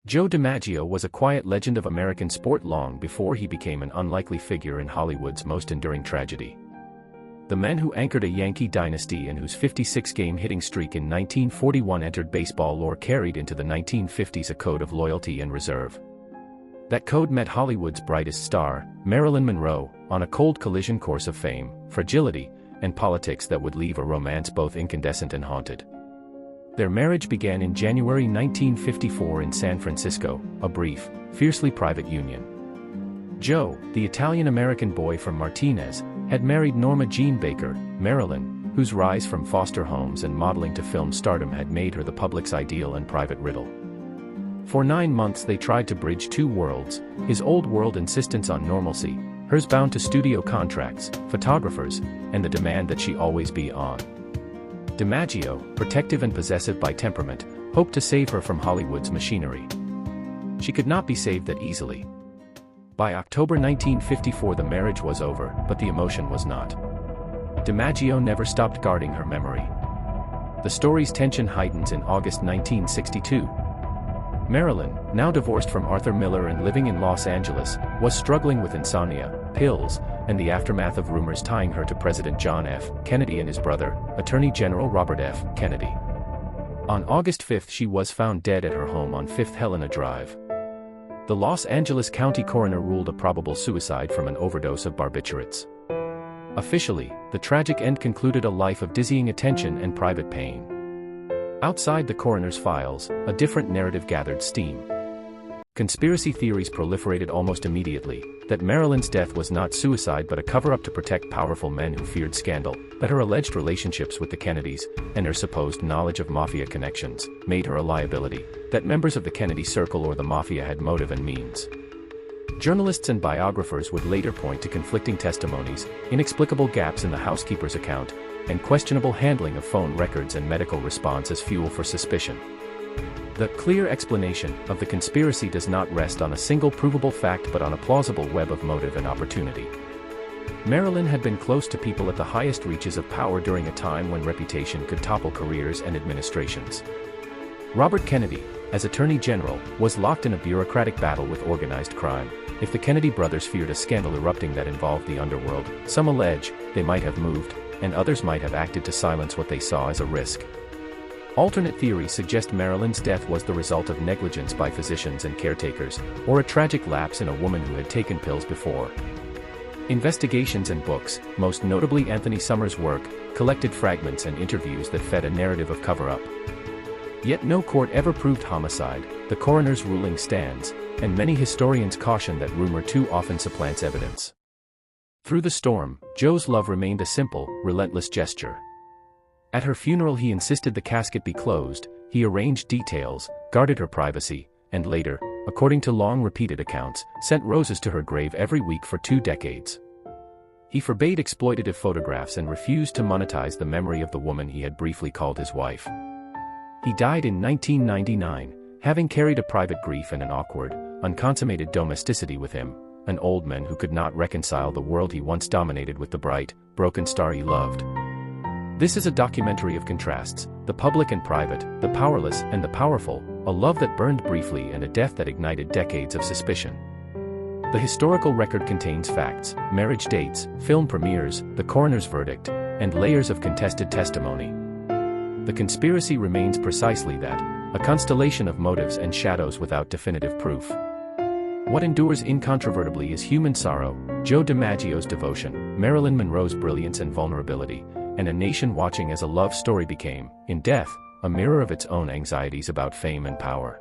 Joe DiMaggio was a quiet legend of American sport long before he became an unlikely figure in Hollywood's most enduring tragedy. The man who anchored a Yankee dynasty and whose 56-game hitting streak in 1941 entered baseball lore carried into the 1950s a code of loyalty and reserve. That code met Hollywood's brightest star, Marilyn Monroe, on a cold collision course of fame, fragility, and politics that would leave a romance both incandescent and haunted. Their marriage began in January 1954 in San Francisco, a brief, fiercely private union. Joe, the Italian-American boy from Martinez, had married Norma Jean Baker, Marilyn, whose rise from foster homes and modeling to film stardom had made her the public's ideal and private riddle. For 9 months they tried to bridge two worlds, his old world insistence on normalcy, hers bound to studio contracts, photographers, and the demand that she always be on. DiMaggio, protective and possessive by temperament, hoped to save her from Hollywood's machinery. She could not be saved that easily. By October 1954 the marriage was over, but the emotion was not. DiMaggio never stopped guarding her memory. The story's tension heightens in August 1962. Marilyn, now divorced from Arthur Miller and living in Los Angeles, was struggling with insomnia, pills, and the aftermath of rumors tying her to President John F. Kennedy and his brother, Attorney General Robert F. Kennedy. On August 5 she was found dead at her home on 5th Helena Drive. The Los Angeles County coroner ruled a probable suicide from an overdose of barbiturates. Officially, the tragic end concluded a life of dizzying attention and private pain. Outside the coroner's files, a different narrative gathered steam. Conspiracy theories proliferated almost immediately, that Marilyn's death was not suicide but a cover-up to protect powerful men who feared scandal, that her alleged relationships with the Kennedys, and her supposed knowledge of mafia connections, made her a liability, that members of the Kennedy circle or the mafia had motive and means. Journalists and biographers would later point to conflicting testimonies, inexplicable gaps in the housekeeper's account, and questionable handling of phone records and medical response as fuel for suspicion. The clear explanation of the conspiracy does not rest on a single provable fact but on a plausible web of motive and opportunity. Marilyn had been close to people at the highest reaches of power during a time when reputation could topple careers and administrations. Robert Kennedy, as Attorney General, was locked in a bureaucratic battle with organized crime. If the Kennedy brothers feared a scandal erupting that involved the underworld, some allege they might have moved, and others might have acted to silence what they saw as a risk. Alternate theories suggest Marilyn's death was the result of negligence by physicians and caretakers, or a tragic lapse in a woman who had taken pills before. Investigations and books, most notably Anthony Summers' work, collected fragments and interviews that fed a narrative of cover-up. Yet no court ever proved homicide, the coroner's ruling stands, and many historians caution that rumor too often supplants evidence. Through the storm, Joe's love remained a simple, relentless gesture. At her funeral he insisted the casket be closed, he arranged details, guarded her privacy, and later, according to long-repeated accounts, sent roses to her grave every week for 2 decades. He forbade exploitative photographs and refused to monetize the memory of the woman he had briefly called his wife. He died in 1999, having carried a private grief and an awkward, unconsummated domesticity with him, an old man who could not reconcile the world he once dominated with the bright, broken star he loved. This is a documentary of contrasts, the public and private, the powerless and the powerful, a love that burned briefly and a death that ignited decades of suspicion. The historical record contains facts, marriage dates, film premieres, the coroner's verdict, and layers of contested testimony. The conspiracy remains precisely that, a constellation of motives and shadows without definitive proof. What endures incontrovertibly is human sorrow, Joe DiMaggio's devotion, Marilyn Monroe's brilliance and vulnerability, and a nation watching as a love story became, in death, a mirror of its own anxieties about fame and power.